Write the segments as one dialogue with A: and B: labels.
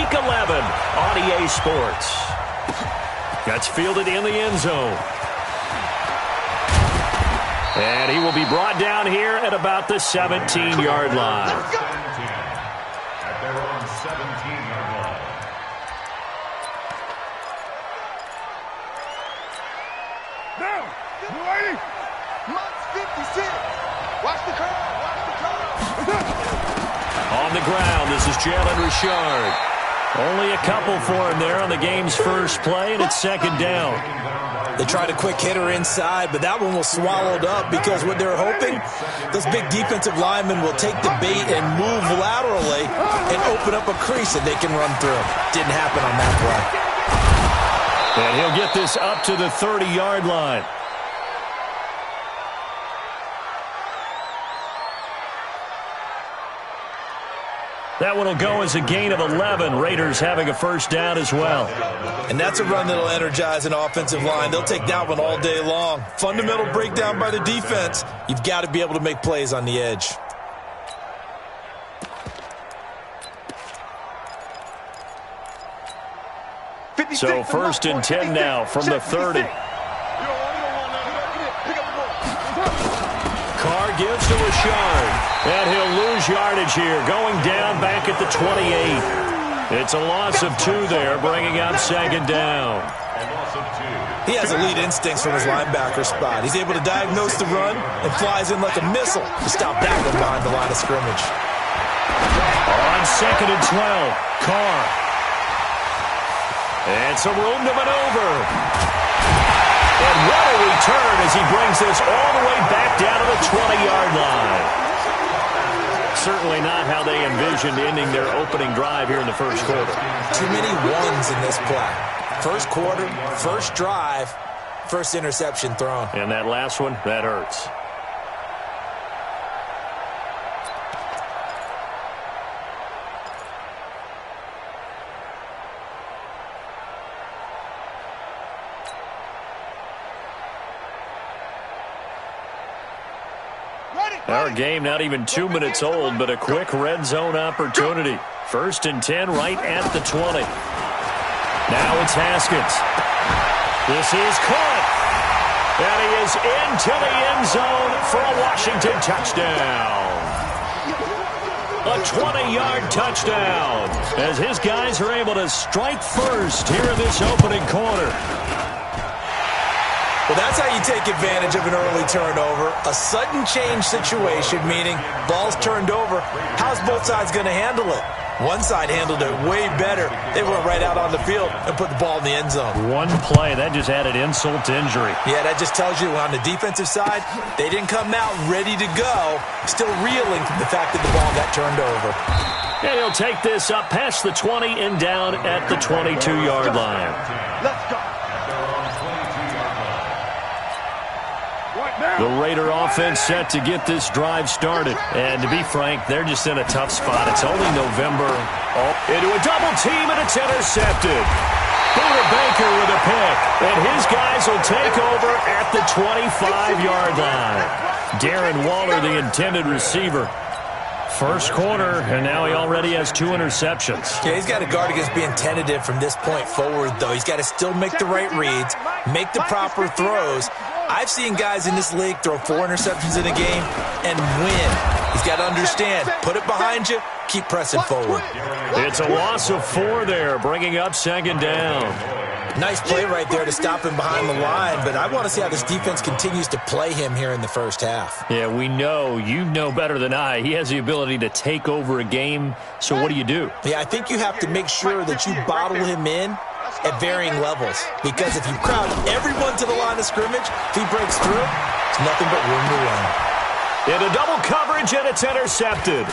A: Week 11 on EA Sports. Gets fielded in the end zone. And he will be brought down here at about the 17-yard line.
B: At their own 17-yard line.
C: Now, you ready? March 56. Watch the crowd. Watch the crowd.
A: On the ground, this is Jalen Richard. Only a couple for him there on the game's first play, and it's second down.
D: They tried a quick hitter inside, but that one was swallowed up because what they're hoping, those big defensive linemen will take the bait and move laterally and open up a crease that they can run through. Didn't happen on that play.
A: And he'll get this up to the 30-yard line. That one will go as a gain of 11. Raiders having a first down as well.
D: And that's a run that will energize an offensive line. They'll take that one all day long. Fundamental breakdown by the defense. You've got to be able to make plays on the edge.
A: So first and 10 now from the 30. Carr gives to Richard, and he'll lose yardage here, going down back at the 28. It's a loss of 2 there, bringing up second down.
D: He has elite instincts from his linebacker spot. He's able to diagnose the run and flies in like a missile to stop that one behind the line of scrimmage.
A: On second and 12, Carr. And some room to maneuver. And what a return as he brings this all the way back down to the 20-yard line. Certainly not how they envisioned ending their opening drive here in the first quarter.
D: Too many ones in this play. First quarter, first drive, first interception thrown.
A: And that last one, that hurts. Our game not even 2 minutes old, but a quick red zone opportunity. First and 10 right at the 20. Now it's Haskins. This is caught. And he is into the end zone for a Washington touchdown. A 20-yard touchdown as his guys are able to strike first here in this opening quarter.
D: Well, that's how you take advantage of an early turnover. A sudden change situation, meaning ball's turned over. How's both sides going to handle it? One side handled it way better. They went right out on the field and put the ball in the end zone.
A: One play, that just added insult to injury.
D: Yeah, that just tells you on the defensive side, they didn't come out ready to go, still reeling from the fact that the ball got turned over.
A: And he'll take this up past the 20 and down at the 22-yard line.
C: Let's go.
A: The Raider offense set to get this drive started. And to be frank, they're just in a tough spot. It's only November. Into a double team, and it's intercepted. Buda Baker with a pick. And his guys will take over at the 25-yard line. Darren Waller, the intended receiver. First quarter, and now he already has 2 interceptions.
D: Yeah, he's got to guard against being tentative from this point forward, though. He's got to still make the right reads, make the proper throws. I've seen guys in this league throw 4 interceptions in a game and win. He's got to understand, put it behind you, keep pressing forward.
A: It's a loss of 4 there, bringing up second down.
D: Nice play right there to stop him behind the line, but I want to see how this defense continues to play him here in the first half.
A: Yeah, we know. You know better than I. He has the ability to take over a game, so what do you do?
D: Yeah, I think you have to make sure that you bottle him in at varying levels, because if you crowd everyone to the line of scrimmage, if he breaks through, it's nothing but room to run.
A: Into double coverage, and it's intercepted.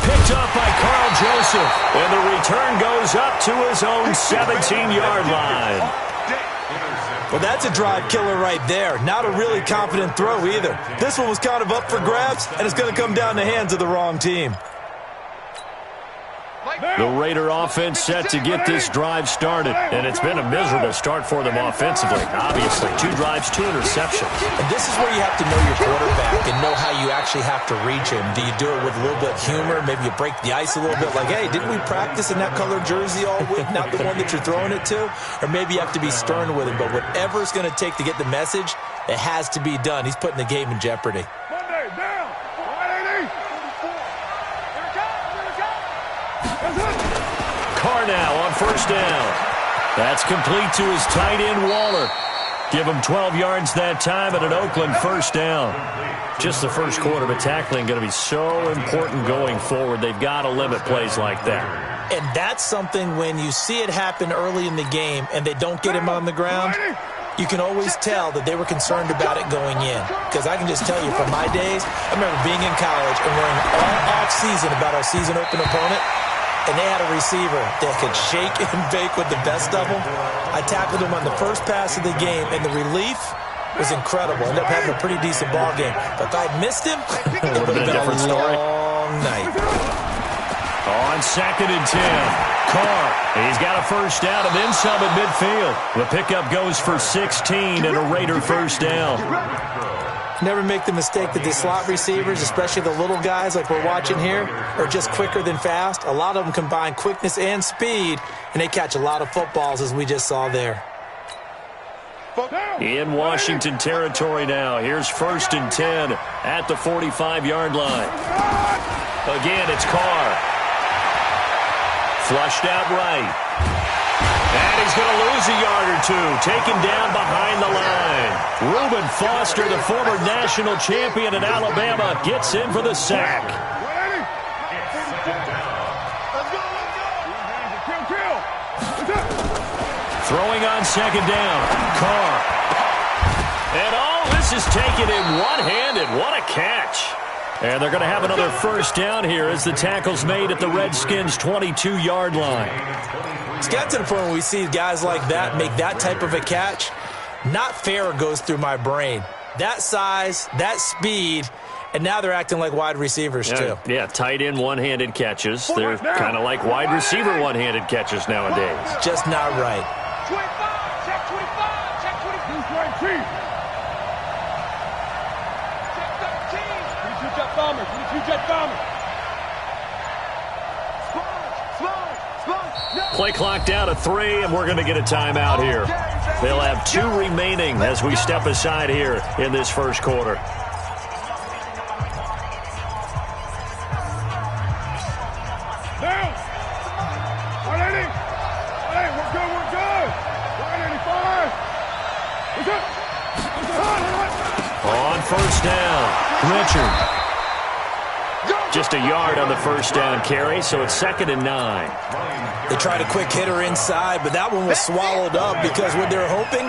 A: Picked up by Carl Joseph, and the return goes up to his own 17-yard line.
D: Well, that's a drive killer right there. Not a really confident throw either. This one was kind of up for grabs, and it's going to come down the hands of the wrong team.
A: The Raider offense set to get this drive started. And it's been a miserable start for them offensively. Obviously, 2 drives, 2 interceptions.
D: And this is where you have to know your quarterback and know how you actually have to reach him. Do you do it with a little bit of humor? Maybe you break the ice a little bit like, hey, didn't we practice in that color jersey all week, not the one that you're throwing it to? Or maybe you have to be stern with him. But whatever it's going to take to get the message, it has to be done. He's putting the game in jeopardy.
C: Monday, down. 180.
A: Carr now on first down. That's complete to his tight end, Waller. Give him 12 yards that time and an Oakland first down. Just the first quarter, but tackling going to be so important going forward. They've got to limit plays like that.
D: And that's something when you see it happen early in the game and they don't get him on the ground, you can always tell that they were concerned about it going in. Because I can just tell you from my days, I remember being in college and worrying all off-season about our season open opponent, and they had a receiver that could shake and bake with the best of them. I tackled him on the first pass of the game, and the relief was incredible. Ended up having a pretty decent ball game. But if I had missed him, it would have been a
A: different story.
D: long night.
A: On 2nd and 10, Carr. He's got a first down and then some at midfield. The pickup goes for 16 and a Raider first down.
D: Never make the mistake that the slot receivers, especially the little guys like we're watching here, are just quicker than fast. A lot of them combine quickness and speed, and they catch a lot of footballs, as we just saw there.
A: In Washington territory now. Here's 1st and 10 at the 45-yard line. Again, it's Carr. Flushed out right. And he's going to lose a yard or 2. Taken down behind the line. Reuben Foster, the former national champion at Alabama, gets in for the sack. Throwing on 2nd down. Carr. And this is taken in one-handed. What a catch. And they're going to have another first down here as the tackle's made at the Redskins' 22-yard line.
D: It's got to the point where we see guys like that make that type of a catch. Not fair goes through my brain. That size, that speed, and now they're acting like wide receivers too.
A: Yeah, tight end one-handed catches. They're kind of like wide receiver one-handed catches nowadays.
D: Just not right.
C: 25, check 25, check 25. Check 13. 22 jet bomber, 22 jet bomber.
A: Play clock down to 3, and we're going to get a timeout here. They'll have 2 remaining as we step aside here in this first quarter.
C: Down. 180. Hey, we're good, we're good. 185.
A: On first down, Richard. Just a yard on the first down carry, so it's 2nd and 9.
D: They tried a quick hitter inside, but that one was swallowed up because what they're hoping,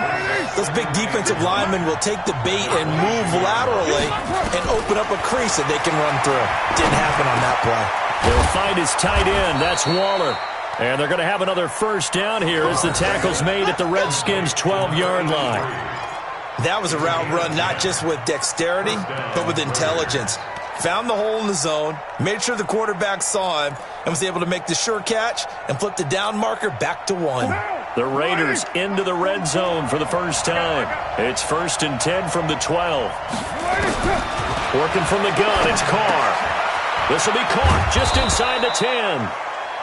D: those big defensive linemen will take the bait and move laterally and open up a crease that they can run through. Didn't happen on that play.
A: They'll find his tight end. That's Waller. And they're going to have another first down here as the tackle's made at the Redskins' 12-yard line.
D: That was a route run not just with dexterity, but with intelligence. Found the hole in the zone, made sure the quarterback saw him, and was able to make the sure catch and flip the down marker back to 1.
A: The Raiders into the red zone for the first time. It's 1st and 10 from the 12. Working from the gun, it's Carr. This will be caught just inside the 10.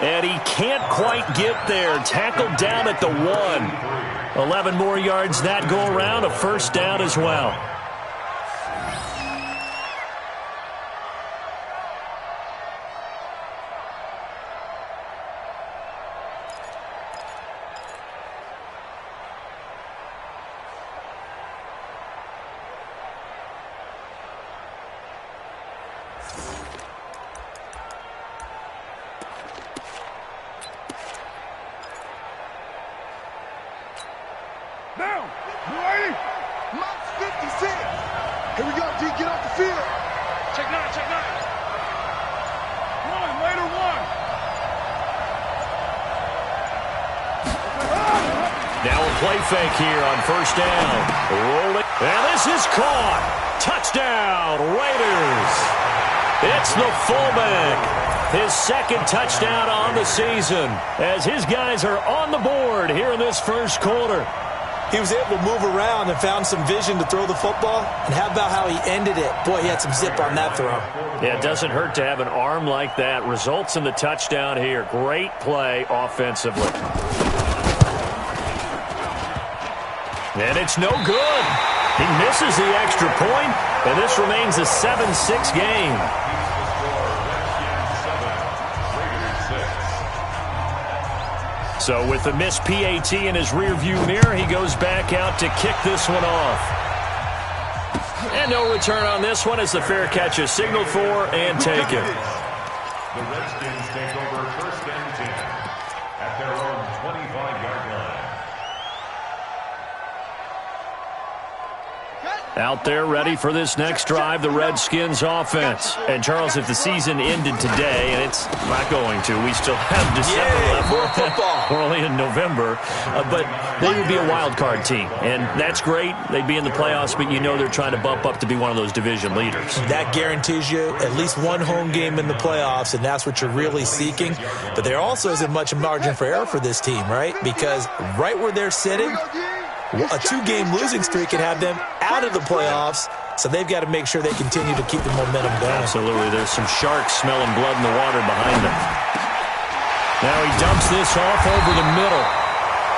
A: And he can't quite get there. Tackled down at the 1. 11 more yards that go around, a first down as well.
C: Down. 280. Max 56. Here we go, D. Get off the field. Check 9, check 9. One, later 1.
A: Now a play fake here on first down. Rolling. And this is caught. Touchdown, Raiders. It's the fullback. his second touchdown on the season, as his guys are on the board here in this first quarter.
D: He was able to move around and found some vision to throw the football. And how about how he ended it? Boy, he had some zip on that throw.
A: Yeah, it doesn't hurt to have an arm like that. Results in the touchdown here. Great play offensively. And it's no good. He misses the extra point, and this remains a 7-6 game. So with the missed PAT in his rearview mirror, he goes back out to kick this one off. And no return on this one as the fair catch is signaled for and taken.
B: The Redskins take over first and 10 at their own 25-yard line.
A: Out there ready for this next drive, the Redskins offense. And, Charles, if the season ended today, and it's not going to, we still have December left.
D: More football.
A: We're only in November. But they would be a wild card team. And that's great. They'd be in the playoffs, but you know they're trying to bump up to be one of those division leaders.
D: That guarantees you at least one home game in the playoffs, and that's what you're really seeking. But there also isn't much margin for error for this team, right? Because right where they're sitting, a two-game losing streak can have them out of the playoffs, so they've got to make sure they continue to keep the momentum going.
A: Absolutely. There's some sharks smelling blood in the water behind them. Now he dumps this off over the middle.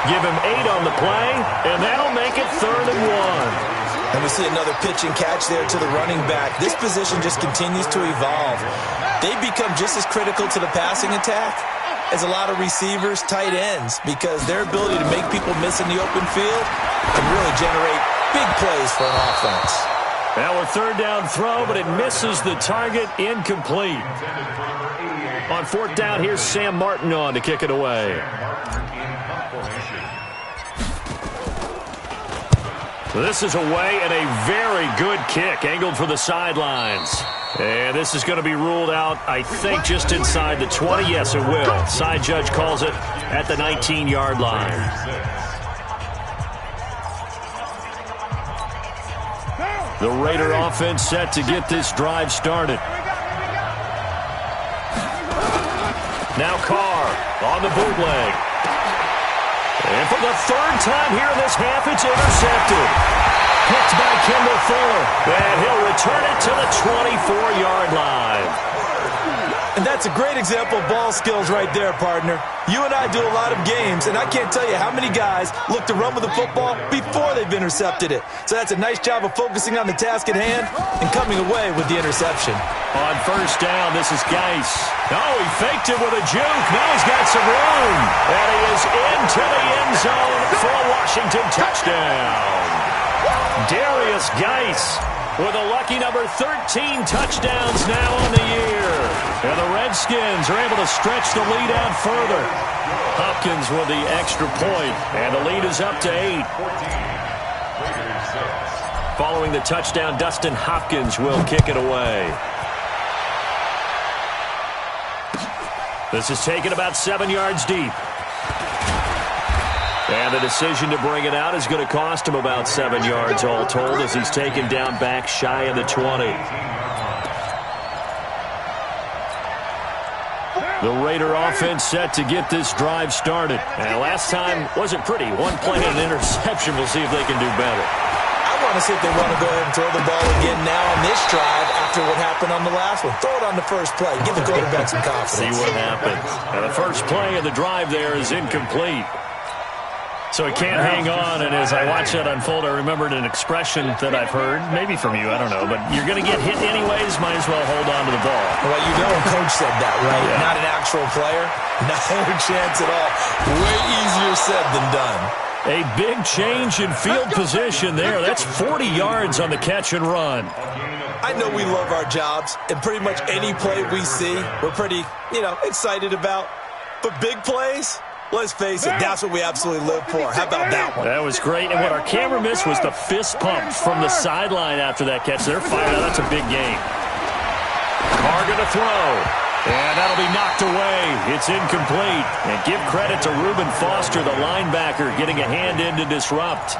A: Give him 8 on the play, and that'll make it 3rd and 1.
D: And we see another pitch and catch there to the running back. This position just continues to evolve. They become just as critical to the passing attack as a lot of receivers, tight ends, because their ability to make people miss in the open field can really generate big plays for an offense.
A: Now a 3rd down throw, but it misses the target, incomplete. On 4th down, here's Sam Martin on to kick it away. This is away and a very good kick, angled for the sidelines. And this is going to be ruled out, I think, just inside the 20. Yes, it will. Side judge calls it at the 19-yard line. The Raider offense set to get this drive started. Now Carr on the bootleg. And for the 3rd time here in this half, it's intercepted. Picked by Kendall Fuller. And he'll return it to the 24-yard line.
D: And that's a great example of ball skills right there, partner. You and I do a lot of games, and I can't tell you how many guys look to run with the football before they've intercepted it. So that's a nice job of focusing on the task at hand and coming away with the interception.
A: On 1st down, this is Geis. Oh, he faked it with a juke. Now he's got some room. And he is into the end zone for a Washington touchdown. Darius Geis with a lucky number 13 touchdowns now on the year. And the Redskins are able to stretch the lead out further. Hopkins with the extra point, and the lead is up to 8. Following the touchdown, Dustin Hopkins will kick it away. This is taken about 7 yards deep. And the decision to bring it out is going to cost him about 7 yards all told as he's taken down back shy of the 20. The Raider offense set to get this drive started. And last time wasn't pretty. One play and an interception. We'll see if they can do better.
D: I want to see if they want to go ahead and throw the ball again now on this drive after what happened on the last one. Throw it on the first play. Give the quarterback some confidence.
A: See what happens. And the first play of the drive there is incomplete. So he can't hang on, and as I watch that unfold, I remembered an expression that I've heard, maybe from you, I don't know, but you're going to get hit anyways, might as well hold on to the ball.
D: Well, you know a coach said that, right? Yeah. Not an actual player. No chance at all. Way easier said than done.
A: A big change in field position there. That's 40 yards on the catch and run.
D: I know we love our jobs, and pretty much any play we see, we're pretty, excited about. But big plays? Let's face it, that's what we absolutely live for. How about that one?
A: That was great. And what our camera missed was the fist pump from the sideline after that catch. They're fired out. That's a big game. Carr going to throw. And that'll be knocked away. It's incomplete. And give credit to Reuben Foster, the linebacker, getting a hand in to disrupt.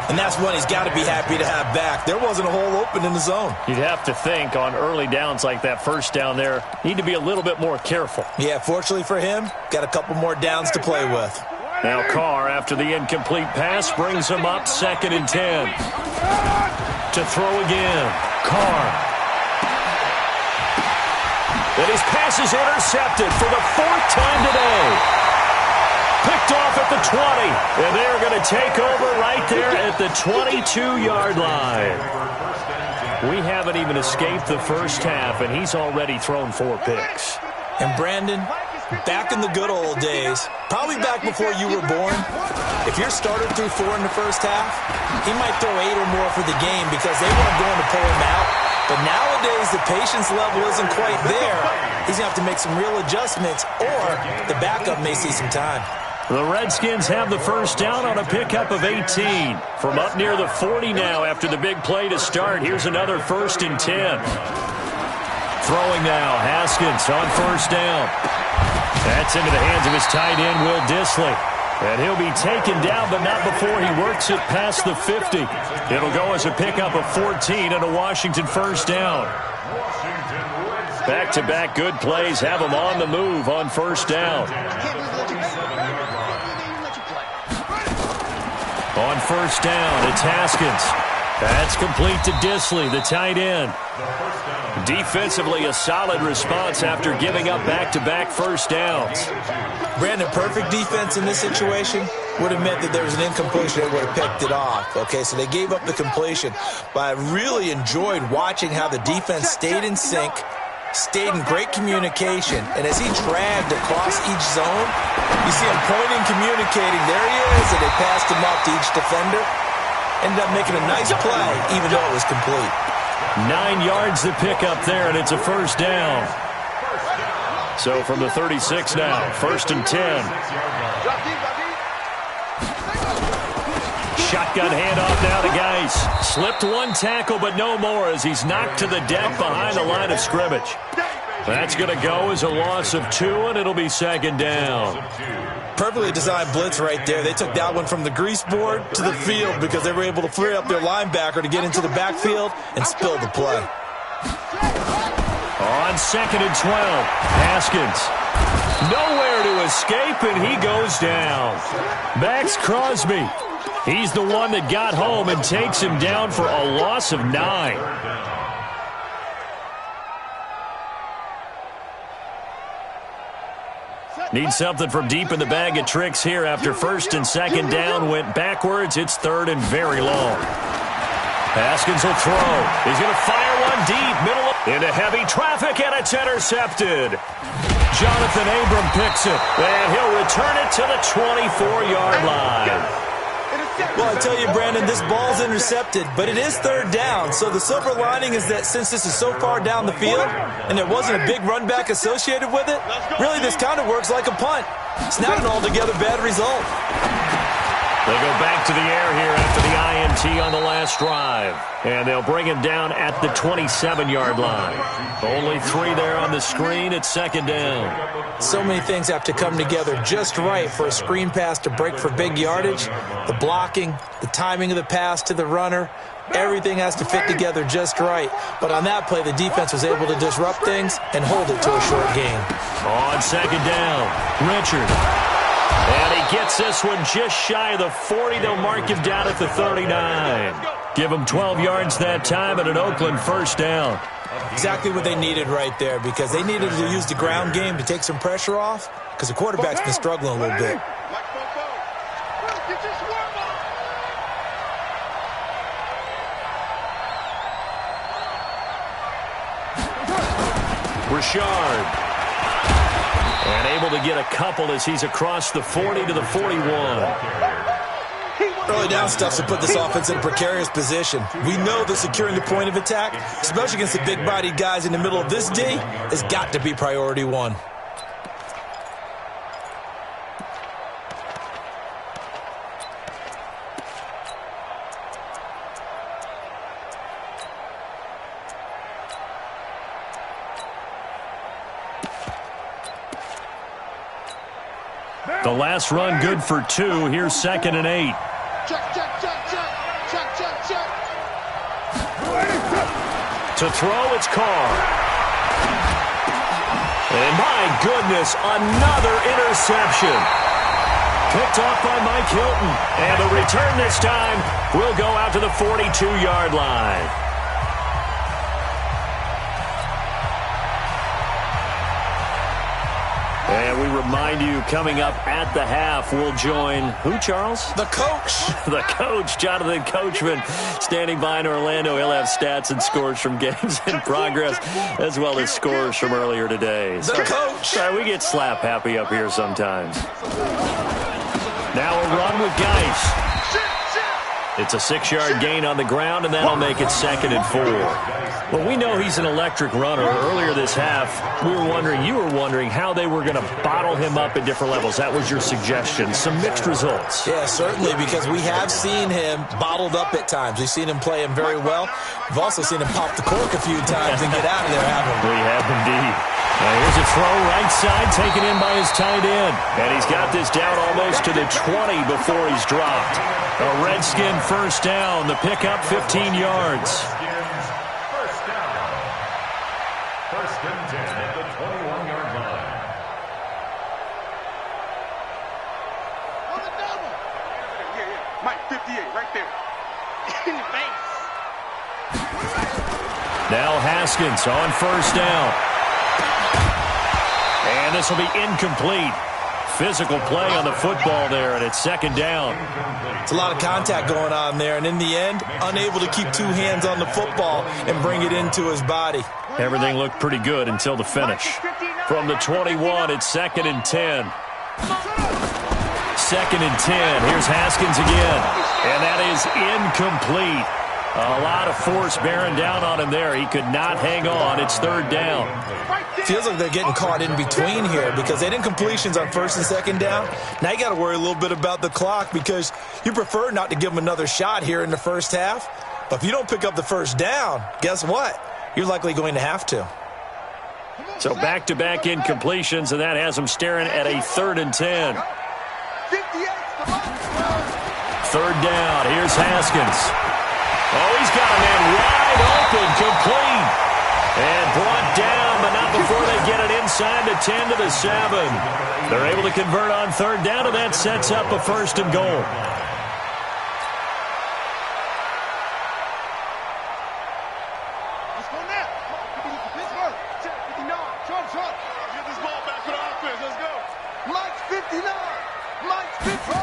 D: And that's one he's got to be happy to have back. There wasn't a hole open in the zone.
A: You'd have to think on early downs like that first down there, need to be a little bit more careful.
D: Yeah, fortunately for him, got a couple more downs to play with.
A: Now Carr, after the incomplete pass, brings him up 2nd and 10. To throw again. Carr. And his pass is intercepted for the 4th time today. Picked off at the 20. And they're going to take over right there at the 22-yard line. We haven't even escaped the first half, and he's already thrown 4 picks.
D: And Brandon, back in the good old days, probably back before you were born, if your starter threw 4 in the first half, he might throw 8 or more for the game because they weren't going to pull him out. But nowadays, the patience level isn't quite there. He's going to have to make some real adjustments, or the backup may see some time.
A: The Redskins have the first down on a pickup of 18. From up near the 40 now after the big play to start. Here's another 1st and 10. Throwing now, Haskins on 1st down. That's into the hands of his tight end, Will Dissly. And he'll be taken down, but not before he works it past the 50. It'll go as a pickup of 14 and a Washington 1st down. Back-to-back good plays have him on the move on 1st down. On 1st down, it's Haskins. That's complete to Dissly, the tight end. Defensively, a solid response after giving up back-to-back 1st downs.
D: Brandon, perfect defense in this situation would have meant that there was an incompletion that would have picked it off. Okay, so they gave up the completion. But I really enjoyed watching how the defense stayed in sync, stayed in great communication, and as he dragged across each zone, you see him pointing, communicating. There he is, and they passed him off to each defender. Ended up making a nice play, even though it was complete.
A: 9 yards to pick up there, and it's a 1st down. So from the 36 now, 1st and 10. Shotgun handoff now to Geis. Slipped one tackle, but no more as he's knocked to the deck behind the line of scrimmage. That's going to go as a loss of 2, and it'll be 2nd down.
D: Perfectly designed blitz right there. They took that one from the grease board to the field because they were able to free up their linebacker to get into the backfield and spill the play.
A: On 2nd and 12, Haskins. Nowhere to escape, and he goes down. Max Crosby. He's the one that got home and takes him down for a loss of 9. Need something from deep in the bag of tricks here after 1st and 2nd down went backwards. It's 3rd and very long. Haskins will throw. He's going to fire one deep, middle into heavy traffic, and it's intercepted. Jonathan Abram picks it, and he'll return it to the 24-yard line.
D: Well, I tell you, Brandon, this ball's intercepted, but it is 3rd down. So the silver lining is that since this is so far down the field and there wasn't a big run back associated with it, really this kind of works like a punt. It's not an altogether bad result.
A: They go back to the air here after the INT on the last drive. And they'll bring him down at the 27-yard line. Only 3 there on the screen at 2nd down.
D: So many things have to come together just right for a screen pass to break for big yardage. The blocking, the timing of the pass to the runner, everything has to fit together just right. But on that play, the defense was able to disrupt things and hold it to a short gain.
A: On 2nd down, Richard. And he gets this one just shy of the 40. They'll mark him down at the 39. Give him 12 yards that time and an Oakland 1st down.
D: Exactly what they needed right there because they needed to use the ground game to take some pressure off because the quarterback's been struggling a little bit.
A: Richard. And able to get a couple as he's across the 40 to the 41.
D: Early down stuff's to put this offense in a precarious position. We know that securing the point of attack, especially against the big-bodied guys in the middle of this D, has got to be priority 1.
A: The last run good for 2. Here's 2nd and 8.
C: Check, check, check, check. Check, check, check.
A: To throw, it's Carr. And my goodness, another interception. Picked off by Mike Hilton. And the return this time will go out to the 42-yard line. And we remind you, coming up at the half, we'll join who, Charles?
D: The coach.
A: The coach, Jonathan Coachman, standing by in Orlando. He'll have stats and scores from games in progress, as well as scores from earlier today.
D: The coach.
A: Sorry, we get slap happy up here sometimes. Now a run with Geis. It's a 6-yard gain on the ground, and that'll make it 2nd and 4. Well, we know he's an electric runner. Earlier this half, you were wondering how they were going to bottle him up at different levels. That was your suggestion. Some mixed results.
D: Yeah, certainly, because we have seen him bottled up at times. We've seen him play him very well. We've also seen him pop the cork a few times and get out of there, haven't we?
A: We have indeed. Now here's a throw right side, taken in by his tight end. And he's got this down almost to the 20 before he's dropped. A Redskin first down. The pickup, 15 yards.
B: First down. 1st and 10 at the 21-yard line.
C: On the double. Yeah. Mike, 58, right there. In your face.
A: Now Haskins on first down. And this will be incomplete. Physical play on the football there, and it's 2nd down.
D: It's a lot of contact going on there, and in the end, unable to keep 2 hands on the football and bring it into his body.
A: Everything looked pretty good until the finish. From the 21, it's 2nd and 10. 2nd and 10. Here's Haskins again. And that is incomplete. A lot of force bearing down on him there. He could not hang on. It's 3rd down.
D: Feels like they're getting caught in between here because they didn't completions on 1st and 2nd down. Now you got to worry a little bit about the clock because you prefer not to give them another shot here in the first half. But if you don't pick up the first down, guess what? You're likely going to have to.
A: So back-to-back incompletions, and that has them staring at a 3rd and 10. 3rd down. Here's Haskins. Oh, he's got a man wide open, complete. And brought down, but not before they get it inside the 10 to the 7. They're able to convert on 3rd down, and that sets up a 1st and goal.
C: Let's go now. Pittsburgh. Check 59. Trump. Get this ball back to the offense. Let's go. Mike's 59. Mike's 59.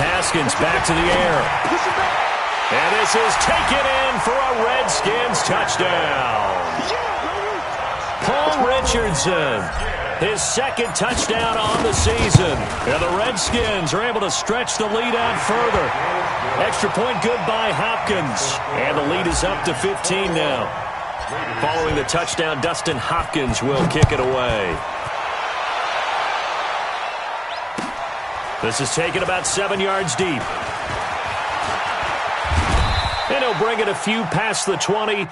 A: Haskins back to the air.
C: Push it back.
A: And this is taken in for a Redskins touchdown. Paul Richardson, his 2nd touchdown on the season. And the Redskins are able to stretch the lead out further. Extra point good by Hopkins. And the lead is up to 15 now. Following the touchdown, Dustin Hopkins will kick it away. This is taken about 7 yards deep. And he'll bring it a few past the 20.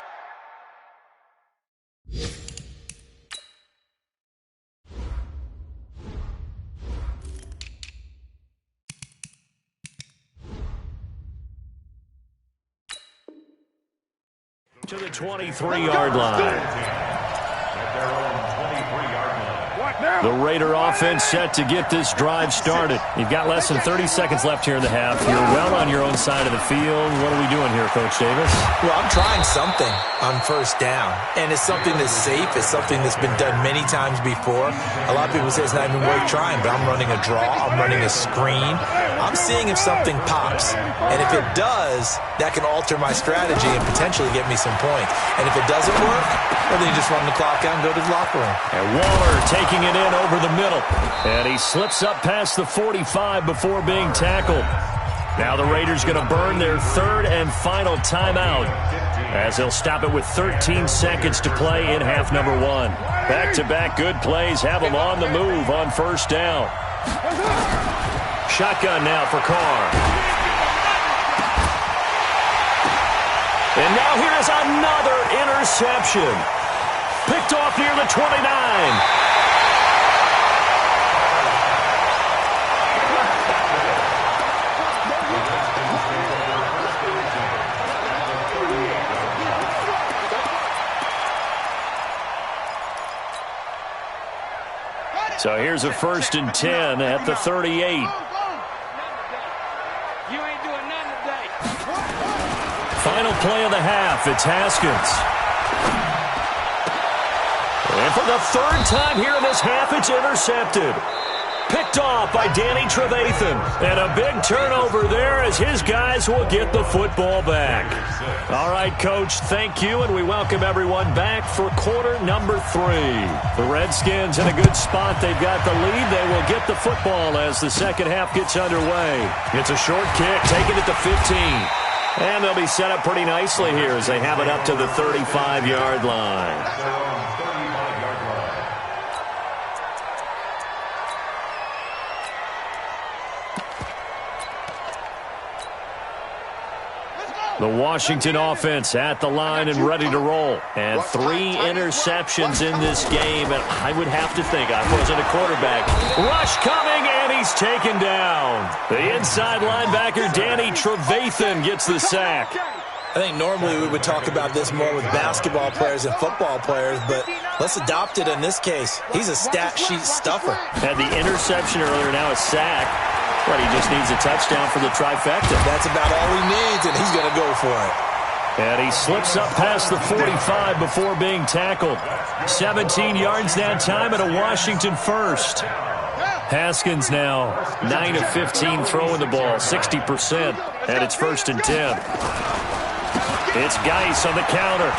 A: To the 23-yard line. The Raider offense set to get this drive started. You've got less than 30 seconds left here in the half. You're well on your own side of the field. What are we doing here, Coach Davis?
D: Well, I'm trying something on 1st down, and it's something that's safe. It's something that's been done many times before. A lot of people say it's not even worth trying, but I'm running a draw. I'm running a screen. I'm seeing if something pops, and if it does, that can alter my strategy and potentially get me some points. And if it doesn't work, well, then you just run the clock out and go to the locker room.
A: And Waller taking it in over the middle. And he slips up past the 45 before being tackled. Now the Raiders going to burn their 3rd and final timeout as they'll stop it with 13 seconds to play in half number 1. Back-to-back good plays have them on the move on 1st down. Shotgun now for Carr. And now here is another interception. Picked off near the 29. So here's a 1st and 10 at the 38.
C: You ain't doing nothing today.
A: Final play of the half. It's Haskins. And for the 3rd time here in this half, it's intercepted. Picked off by Danny Trevathan. And a big turnover there as his guys will get the football back. All right, Coach, thank you, and we welcome everyone back for quarter number 3. The Redskins in a good spot. They've got the lead. They will get the football as the second half gets underway. It's a short kick, taking it to 15. And they'll be set up pretty nicely here as they have it up to the 35-yard line. The Washington offense at the line and ready to roll. And 3 interceptions in this game. And I would have to think, I wasn't a quarterback. Rush coming, and he's taken down. The inside linebacker, Danny Trevathan, gets the sack.
D: I think normally we would talk about this more with basketball players and football players, but let's adopt it in this case. He's a stat sheet stuffer.
A: Had the interception earlier, now a sack. But he just needs a touchdown for the trifecta.
D: That's about all he needs, and he's going to go for it.
A: And he slips up past the 45 before being tackled. 17 yards that time and a Washington first. Haskins now 9 of 15 throwing the ball, 60%, and it's 1st and 10. It's Geis on the counter.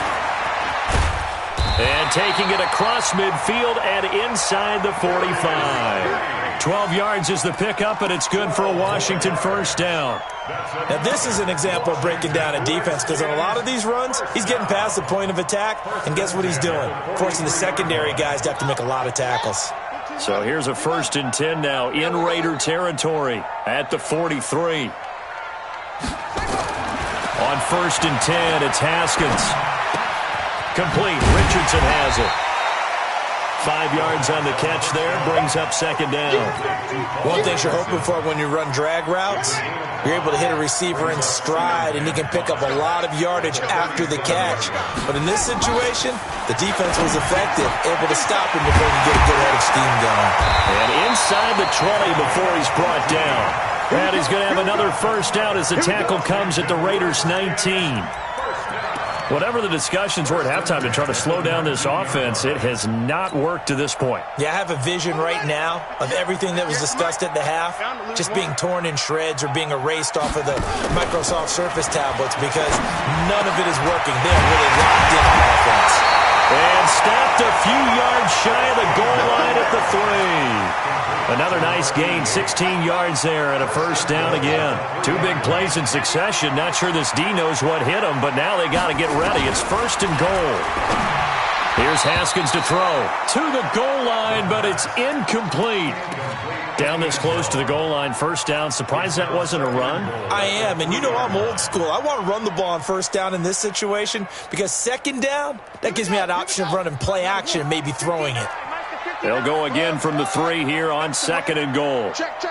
A: And taking it across midfield and inside the 45. 12 yards is the pickup, and it's good for a Washington first down.
D: Now, this is an example of breaking down a defense, because on a lot of these runs, he's getting past the point of attack, and guess what he's doing? Forcing the secondary guys to have to make a lot of tackles.
A: So here's a 1st and 10 now in Raider territory at the 43. On 1st and 10, it's Haskins. Complete. Richardson has it. 5 yards on the catch there, brings up 2nd down.
D: One thing you're hoping for when you run drag routes, you're able to hit a receiver in stride, and he can pick up a lot of yardage after the catch. But in this situation, the defense was effective, able to stop him before he could get a good head of steam going.
A: And inside the 20 before he's brought down. And he's going to have another first down as the tackle comes at the Raiders' 19. Whatever the discussions were at halftime to try to slow down this offense, it has not worked to this point.
D: Yeah, I have a vision right now of everything that was discussed at the half just being torn in shreds or being erased off of the Microsoft Surface tablets, because none of it is working. They're really locked in on offense.
A: And stopped a few yards shy of the goal line at the 3. Another nice gain, 16 yards there, and a first down again. 2 big plays in succession. Not sure this D knows what hit him, but now they got to get ready. It's 1st and goal. Here's Haskins to throw. To the goal line, but it's incomplete. Down this close to the goal line, first down. Surprised that wasn't a run?
D: I am, and you know I'm old school. I want to run the ball on first down in this situation, because 2nd down, that gives me that option of running play action and maybe throwing it.
A: They'll go again from the 3 here on 2nd and goal.
C: Check.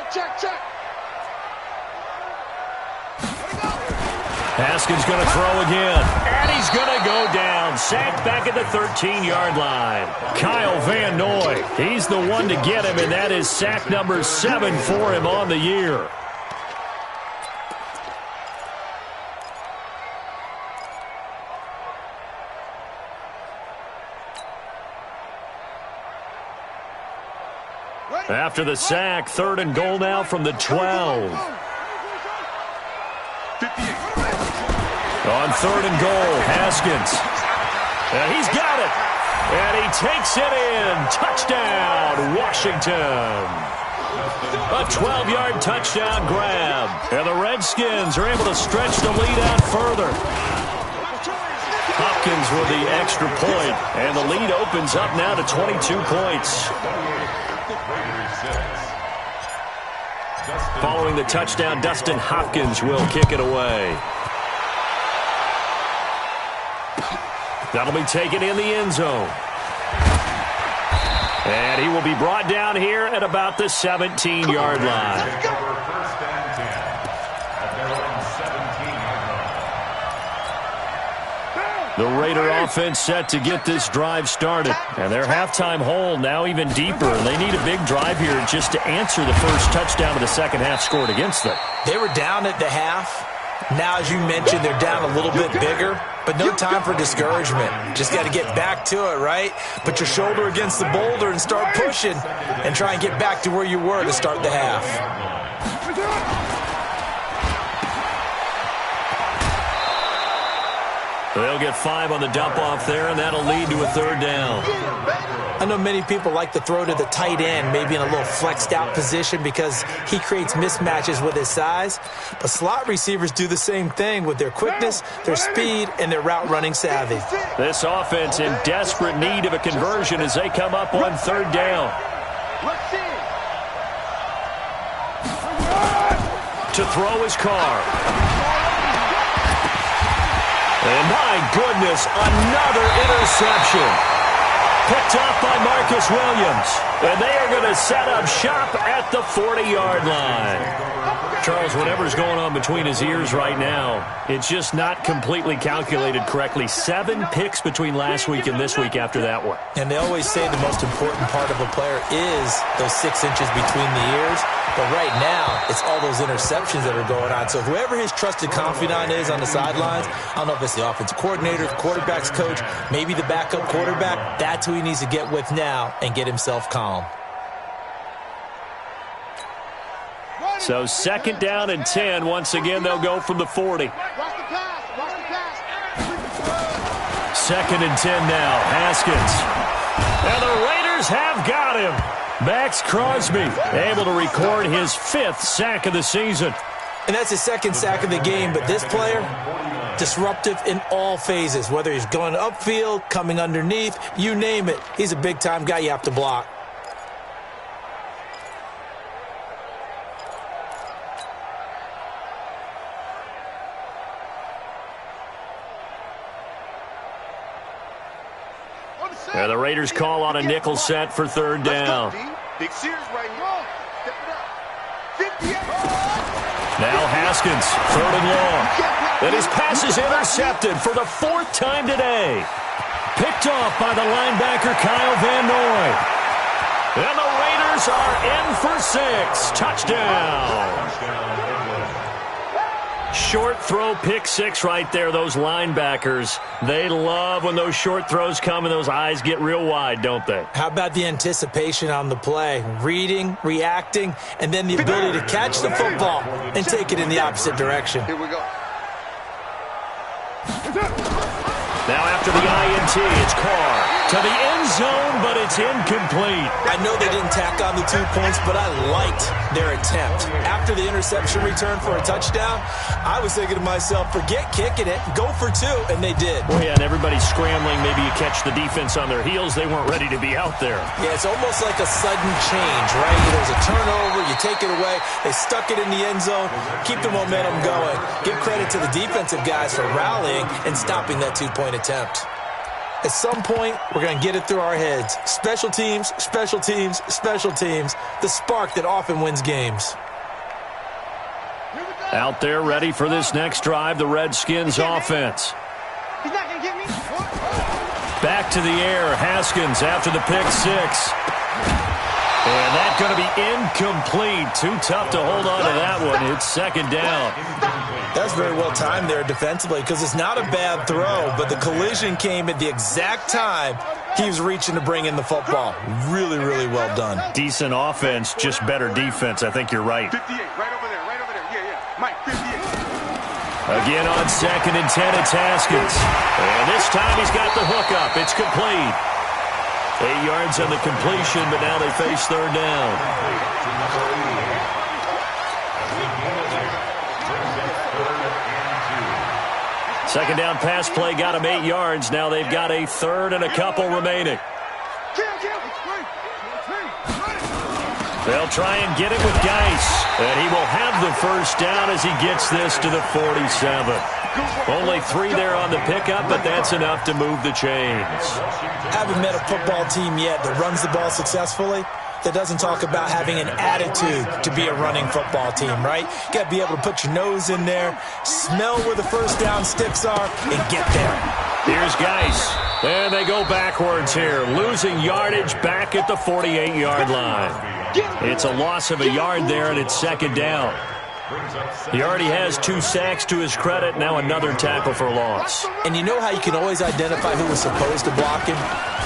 A: Haskins going to throw again, and he's going to go down. Sacked back at the 13-yard line. Kyle Van Noy, he's the one to get him, and that is sack number 7 for him on the year. After the sack, 3rd and goal now from the 12. On 3rd and goal, Haskins. And he's got it. And he takes it in. Touchdown, Washington. A 12-yard touchdown grab. And the Redskins are able to stretch the lead out further. Hopkins with the extra point. And the lead opens up now to 22 points. Following the touchdown, Dustin Hopkins will kick it away. That'll be taken in the end zone. And he will be brought down here at about the 17-yard line. The Raider offense set to get this drive started. And their halftime hole now even deeper. And they need a big drive here just to answer the first touchdown of the second half scored against them.
D: They were down at the half. Now, as you mentioned, they're down a little bit bigger. But no time for discouragement. Just got to get back to it, right? Put your shoulder against the boulder and start pushing. And try and get back to where you were to start the half.
A: They'll get 5 on the dump-off there, and that'll lead to a third down.
D: I know many people like to throw to the tight end, maybe in a little flexed-out position because he creates mismatches with his size. But slot receivers do the same thing with their quickness, their speed, and their route-running savvy.
A: This offense in desperate need of a conversion as they come up on third down. To throw his car. And my goodness, another interception. Picked off by Marcus Williams. And they are going to set up shop at the 40-yard line. Charles, whatever's going on between his ears right now, it's just not completely calculated correctly. 7 picks between last week and this week after that one.
D: And they always say the most important part of a player is those 6 inches between the ears. But right now, it's all those interceptions that are going on. So whoever his trusted confidant is on the sidelines, I don't know if it's the offensive coordinator, the quarterback's coach, maybe the backup quarterback, that's who he needs to get with now and get himself calm.
A: So second down and 10. Once again, they'll go from the 40. Second and 10 now. Haskins. And the Raiders have got him. Max Crosby able to record his 5th sack of the season.
D: And that's his 2nd sack of the game. But this player, disruptive in all phases. Whether he's going upfield, coming underneath, you name it. He's a big-time guy you have to block.
A: And the Raiders call on a nickel set for third down. Now Haskins, 3rd and long. And his pass is intercepted for the 4th time today. Picked off by the linebacker Kyle Van Noy. And the Raiders are in for 6. Touchdown. Short throw, pick 6 right there. Those linebackers, they love when those short throws come and those eyes get real wide, don't they?
D: How about the anticipation on the play? Reading, reacting, and then the ability to catch the football and take it in the opposite direction.
C: Here we go.
A: Now after the INT, it's Carr to the end zone, but it's incomplete.
D: I know they didn't tack on the 2 points, but I liked their attempt. After the interception return for a touchdown, I was thinking to myself, forget kicking it, go for 2, and they did.
A: Well, yeah, and everybody's scrambling. Maybe you catch the defense on their heels. They weren't ready to be out there.
D: Yeah, it's almost like a sudden change, right? There's a turnover, you take it away, they stuck it in the end zone, keep the momentum going. Give credit to the defensive guys for rallying and stopping that 2-point attempt. At some point, we're going to get it through our heads. Special teams, special teams, special teams. The spark that often wins games.
A: Out there ready for this next drive, the Redskins offense.
C: He's not going to get me.
A: Back to the air, Haskins after the pick 6. And that's going to be incomplete. Too tough to hold on to that one. It's 2nd down.
D: That's very well timed there defensively because it's not a bad throw, but the collision came at the exact time he was reaching to bring in the football. Really, really well done.
A: Decent offense, just better defense. I think you're right.
C: 58, right over there. Yeah. Mike, 58.
A: Again on 2nd and 10, it's Haskins. And this time he's got the hook up. It's complete. 8 yards on the completion, but now they face third down. Second down pass play got him 8 yards. Now they've got a 3rd and a couple remaining. They'll try and get it with Geis. And he will have the first down as he gets this to the 47. Only 3 there on the pickup, but that's enough to move the chains.
D: Haven't met a football team yet that runs the ball successfully, that doesn't talk about having an attitude to be a running football team, right? You got to be able to put your nose in there, smell where the first down sticks are, and get there.
A: Here's Geis. And they go backwards here, losing yardage back at the 48-yard line. It's a loss of a yard there, and it's second down. He already has 2 sacks to his credit. Now another tackle for loss.
D: And you know how you can always identify who was supposed to block him?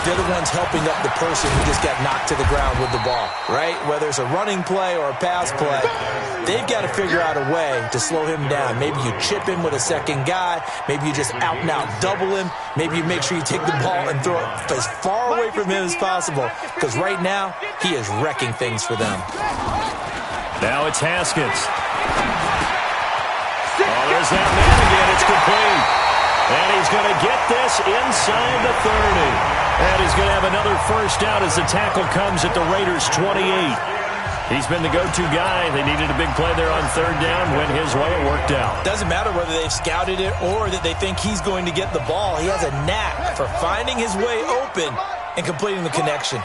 D: They're the ones helping up the person who just got knocked to the ground with the ball, right? Whether it's a running play or a pass play, they've got to figure out a way to slow him down. Maybe you chip him with a second guy. Maybe you just out-and-out double him. Maybe you make sure you take the ball and throw it as far away from him as possible, because right now he is wrecking things for them.
A: Now it's Haskins. Oh, there's that man again. It's complete. And he's going to get this inside the 30. And he's going to have another first down as the tackle comes at the Raiders' 28. He's been the go-to guy. They needed a big play there on third down. Went his way. It worked out.
D: Doesn't matter whether they've scouted it or that they think he's going to get the ball. He has a knack for finding his way open and completing the connection.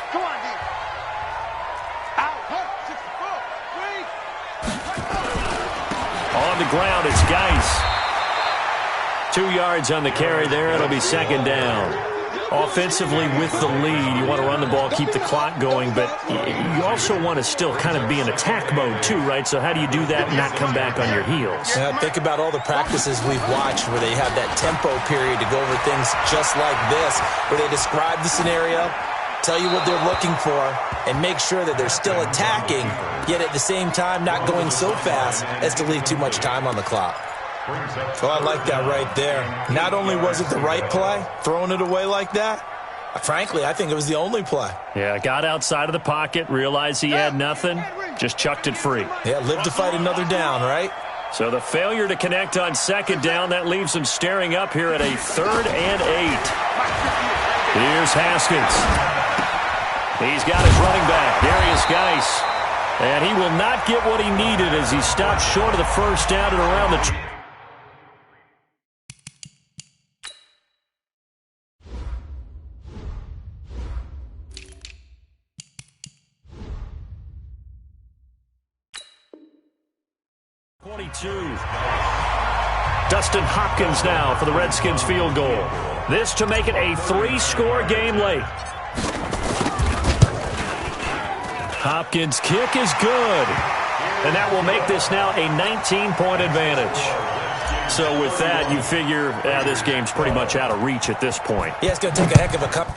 A: On the ground, it's Geis. 2 yards on the carry there. It'll be second down. Offensively with the lead, you want to run the ball, keep the clock going, but you also want to still kind of be in attack mode too, right? So how do you do that and not come back on your heels?
D: Yeah, think about all the practices we've watched where they have that tempo period to go over things just like this, where they describe the scenario, tell you what they're looking for, and make sure that they're still attacking, yet at the same time not going so fast as to leave too much time on the clock. Well, I like that right there. Not only was it the right play, throwing it away like that, frankly, I think it was the only play.
A: Yeah, got outside of the pocket, realized he had nothing, just chucked it free.
D: Yeah, live to fight another down, right?
A: So the failure to connect on second down, that leaves him staring up here at a 3rd and 8. Here's Haskins. He's got his running back, Darius Geis. And he will not get what he needed as he stopped short of the first down and around the... 22. Dustin Hopkins now for the Redskins field goal. This to make it a 3-score game late. Hopkins' kick is good. And that will make this now a 19-point advantage. So with that, you figure this game's pretty much out of reach at this point.
D: Yeah, it's going to take a heck of a couple.